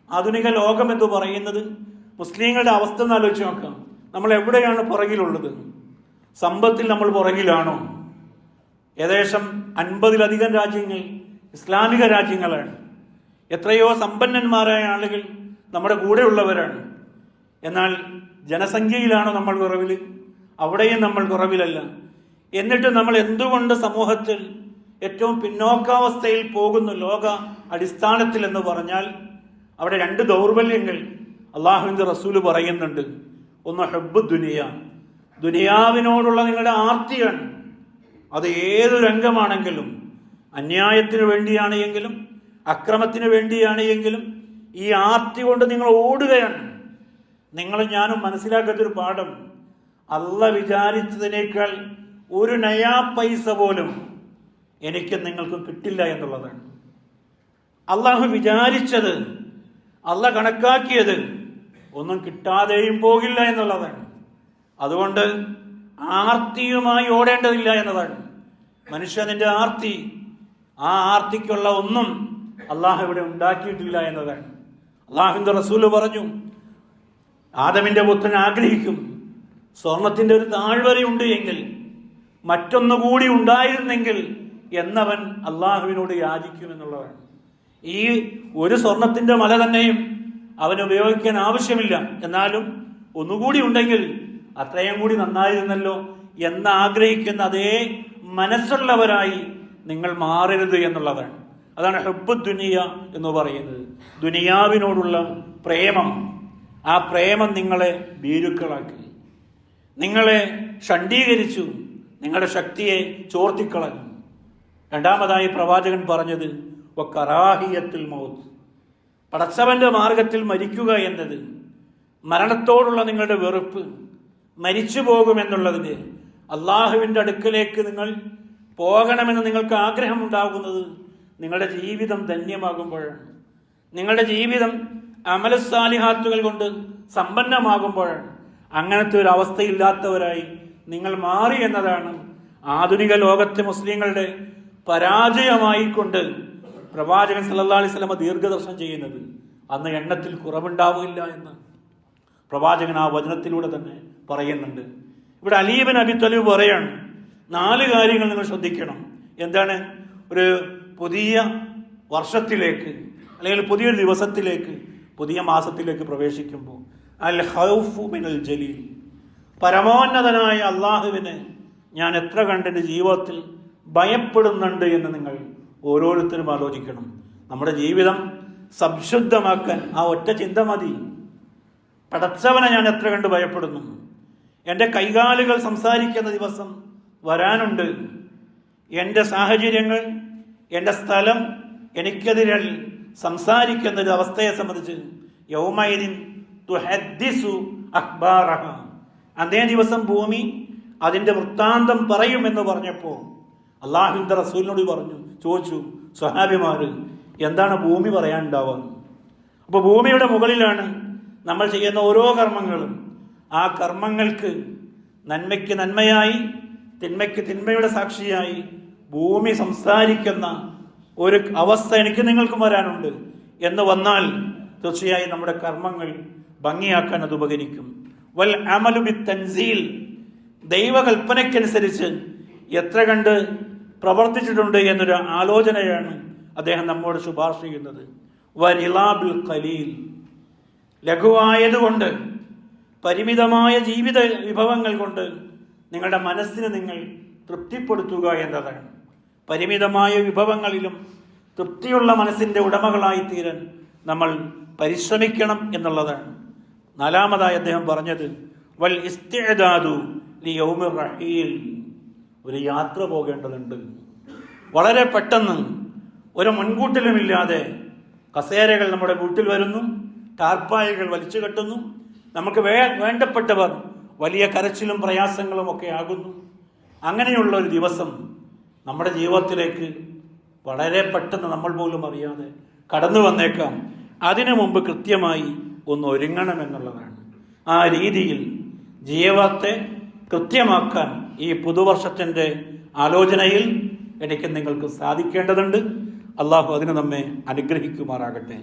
ആധുനിക ലോകം എന്ന് പറയുന്നത് മുസ്ലിങ്ങളുടെ അവസ്ഥ എന്ന് ആലോചിച്ച് നോക്കാം. നമ്മൾ എവിടെയാണ് പുറകിലുള്ളത്? സമ്പത്തിൽ നമ്മൾ പുറകിലാണോ? ഏകദേശം 50-ലധികം രാജ്യങ്ങൾ ഇസ്ലാമിക രാജ്യങ്ങളാണ്. എത്രയോ സമ്പന്നന്മാരായ ആളുകൾ നമ്മുടെ കൂടെയുള്ളവരാണ്. എന്നാൽ ജനസംഖ്യയിലാണോ നമ്മൾ കുറവിൽ? അവിടെയും നമ്മൾ കുറവിലല്ല. എന്നിട്ട് നമ്മൾ എന്തുകൊണ്ട് സമൂഹത്തിൽ ഏറ്റവും പിന്നോക്കാവസ്ഥയിൽ പോകുന്നു ലോക അടിസ്ഥാനത്തിൽ എന്ന് പറഞ്ഞാൽ അവിടെ 2 ദൗർബല്യങ്ങൾ അള്ളാഹുവിൻ്റെ റസൂല് പറയുന്നുണ്ട്. ഒന്ന് ഹബ്ബു ദുനിയ, ദുനിയാവിനോടുള്ള നിങ്ങളുടെ ആർത്തിയാണ്. അത് ഏതു രംഗമാണെങ്കിലും, അന്യായത്തിന് വേണ്ടിയാണ് എങ്കിലും അക്രമത്തിന് വേണ്ടിയാണ് എങ്കിലും ഈ ആർത്തി കൊണ്ട് നിങ്ങൾ ഓടുകയാണ്. നിങ്ങൾ ഞാനും മനസ്സിലാക്കാത്തൊരു പാഠം, അള്ളാഹ് വിചാരിച്ചതിനേക്കാൾ ഒരു നയാ പൈസ പോലും എനിക്കും നിങ്ങൾക്കും കിട്ടില്ല എന്നുള്ളതാണ്. അള്ളാഹു വിചാരിച്ചത്, അള്ളാഹ് കണക്കാക്കിയത് ഒന്നും കിട്ടാതെയും പോകില്ല എന്നുള്ളതാണ്. അതുകൊണ്ട് ആർത്തിയുമായി ഓടേണ്ടതില്ല എന്നതാണ്. മനുഷ്യനിന്റെ ആർത്തി, ആ ആർത്തിക്കുള്ള ഒന്നും അള്ളാഹു ഇവിടെ ഉണ്ടാക്കിയിട്ടില്ല എന്നതാണ്. അള്ളാഹുവിന്റെ റസൂല് പറഞ്ഞു, ആദമിന്റെ പുത്രൻ ആഗ്രഹിക്കും സ്വർണത്തിന്റെ ഒരു താഴ്വരയുണ്ട് എങ്കിൽ മറ്റൊന്നുകൂടി ഉണ്ടായിരുന്നെങ്കിൽ എന്നവൻ അള്ളാഹുവിനോട് യാചിക്കും എന്നുള്ളതാണ്. ഈ ഒരു സ്വർണത്തിന്റെ മല തന്നെയും അവന് ഉപയോഗിക്കാൻ ആവശ്യമില്ല, എന്നാലും ഒന്നുകൂടി ഉണ്ടെങ്കിൽ അത്രയും കൂടി നന്നായിരുന്നല്ലോ എന്ന് ആഗ്രഹിക്കുന്ന അതേ മനസ്സുള്ളവരായി നിങ്ങൾ മാറരുത് എന്നുള്ളതാണ്. അതാണ് ഹുബ്ബു ദുനിയ എന്ന് പറയുന്നത്. ദുനിയാവിനോടുള്ള പ്രേമം, ആ പ്രേമം നിങ്ങളെ ഭീരുക്കളാക്കി, നിങ്ങളെ ഷണ്ഡീകരിച്ചു, നിങ്ങളുടെ ശക്തിയെ ചോർത്തിക്കളഞ്ഞു. രണ്ടാമതായി പ്രവാചകൻ പറഞ്ഞത് വകറാഹിയത്തുൽ മൗത്ത്, പടച്ചവന്റെ മാർഗത്തിൽ മരിക്കുക എന്നത്, മരണത്തോടുള്ള നിങ്ങളുടെ വെറുപ്പ്, മരിച്ചു പോകുമെന്നുള്ളതിന്, അള്ളാഹുവിൻ്റെ അടുക്കലേക്ക് നിങ്ങൾ പോകണമെന്ന് നിങ്ങൾക്ക് ആഗ്രഹമുണ്ടാകുന്നത് നിങ്ങളുടെ ജീവിതം ധന്യമാകുമ്പോഴാണ്, നിങ്ങളുടെ ജീവിതം അമലസാലിഹാത്തുകൾ കൊണ്ട് സമ്പന്നമാകുമ്പോഴാണ്. അങ്ങനത്തെ ഒരു അവസ്ഥയില്ലാത്തവരായി നിങ്ങൾ മാറി എന്നതാണ് ആധുനിക ലോകത്തെ മുസ്ലിങ്ങളുടെ പരാജയമായിക്കൊണ്ട് പ്രവാചകൻ സല്ലല്ലാഹു അലൈഹി വസല്ലം ദീർഘദർശനം ചെയ്യുന്നത്. അന്ന് എണ്ണത്തിൽ കുറവുണ്ടാവില്ല എന്ന് പ്രവാചകൻ ആ വചനത്തിലൂടെ തന്നെ പറയുന്നുണ്ട്. ഇവിടെ അലി ഇബ്നു അബി ത്വാലിബ് പറയാണ്, 4 കാര്യങ്ങൾ നിങ്ങൾ ശ്രദ്ധിക്കണം. എന്താണ്? ഒരു പുതിയ വർഷത്തിലേക്ക് അല്ലെങ്കിൽ പുതിയൊരു ദിവസത്തിലേക്ക്, പുതിയ മാസത്തിലേക്ക് പ്രവേശിക്കുമ്പോൾ അൽ ഖൗഫു മിനൽ ജലീൽ, പരമോന്നതനായ അള്ളാഹുവിനെ ഞാൻ എത്ര കണ്ട് എൻ്റെ ജീവിതത്തിൽ ഭയപ്പെടുന്നുണ്ട് എന്ന് നിങ്ങൾ ഓരോരുത്തരും ആലോചിക്കണം. നമ്മുടെ ജീവിതം സംശുദ്ധമാക്കാൻ ആ ഒറ്റ ചിന്ത മതി. പടച്ചവനെ ഞാൻ എത്ര കണ്ട് ഭയപ്പെടുന്നു. എൻ്റെ കൈകാലുകൾ സംസാരിക്കുന്ന ദിവസം വരാനുണ്ട്. എൻ്റെ സാഹചര്യങ്ങൾ, എൻ്റെ സ്ഥലം എനിക്കെതിരെ സംസാരിക്കുന്ന ഒരു അവസ്ഥയെ സംബന്ധിച്ച് യൗമൈദിൻ തുഹദ്ദിസു അഖ്ബാറഹ, അതേ ദിവസം ഭൂമി അതിൻ്റെ വൃത്താന്തം പറയുമെന്ന് പറഞ്ഞപ്പോൾ അള്ളാഹുവിൻ്റെ റസൂലിനോട് ചോദിച്ചു സ്വഹാബിമാര്, എന്താണ് ഭൂമി പറയാനുണ്ടാവുക? അപ്പോൾ ഭൂമിയുടെ മുകളിലാണ് നമ്മൾ ചെയ്യുന്ന ഓരോ കർമ്മങ്ങളും. ആ കർമ്മങ്ങൾക്ക് നന്മയ്ക്ക് നന്മയായി, തിന്മയ്ക്ക് തിന്മയുടെ സാക്ഷിയായി ഭൂമി സംസാരിക്കുന്ന ഒരു അവസ്ഥ എനിക്ക് നിങ്ങൾക്കും വരാനുണ്ട് എന്ന് വന്നാൽ തീർച്ചയായും നമ്മുടെ കർമ്മങ്ങൾ ഭംഗിയാക്കാൻ അത് ഉപകരിക്കും. വൽ അമലു ബിത്തൻസീൽ, ദൈവകൽപ്പനയ്ക്കനുസരിച്ച് എത്ര കണ്ട് പ്രവർത്തിച്ചിട്ടുണ്ട് എന്നൊരു ആലോചനയാണ് അദ്ദേഹം നമ്മോട് ശുപാർശ ചെയ്യുന്നത്. വരിലാബിൽ ഖലീൽ, ലഘുവായതുകൊണ്ട്, പരിമിതമായ ജീവിത വിഭവങ്ങൾ കൊണ്ട് നിങ്ങളുടെ മനസ്സിനെ നിങ്ങൾ തൃപ്തിപ്പെടുത്തുക എന്നതാണ്. പരിമിതമായ വിഭവങ്ങളിലും തൃപ്തിയുള്ള മനസ്സിൻ്റെ ഉടമകളായി തീരാൻ നമ്മൾ പരിശ്രമിക്കണം എന്നുള്ളതാണ്. 4-മതായി അദ്ദേഹം പറഞ്ഞത് വൽ ഇസ്തിഅദാദു ലിയൗമിർ റഹീൽ, ഒരു യാത്ര പോകേണ്ടതുണ്ട്. വളരെ പെട്ടെന്ന്, ഒരു മുൻകൂട്ടലുമില്ലാതെ കസേരകൾ നമ്മുടെ വീട്ടിൽ വരുന്നു, ടാർപ്പായകൾ വലിച്ചു കെട്ടുന്നു, നമുക്ക് വേണ്ടപ്പെട്ടവർ വലിയ കരച്ചിലും പ്രയാസങ്ങളും ഒക്കെ ആകുന്നു. അങ്ങനെയുള്ള ഒരു ദിവസം നമ്മുടെ ജീവിതത്തിലേക്ക് വളരെ പെട്ടെന്ന് നമ്മൾ പോലും അറിയാതെ കടന്നു വന്നേക്കാം. അതിനു മുമ്പ് കൃത്യമായി ഒന്ന് ഒരുങ്ങണമെന്നുള്ളതാണ്. ആ രീതിയിൽ ജീവിതത്തെ കൃത്യമാക്കാൻ ഈ പുതുവർഷത്തിൻ്റെ ആലോചനയിൽ എനിക്ക് നിങ്ങൾക്ക് സാധിക്കേണ്ടതുണ്ട്. അള്ളാഹു അതിന് നമ്മെ അനുഗ്രഹിക്കുമാറാകട്ടെ.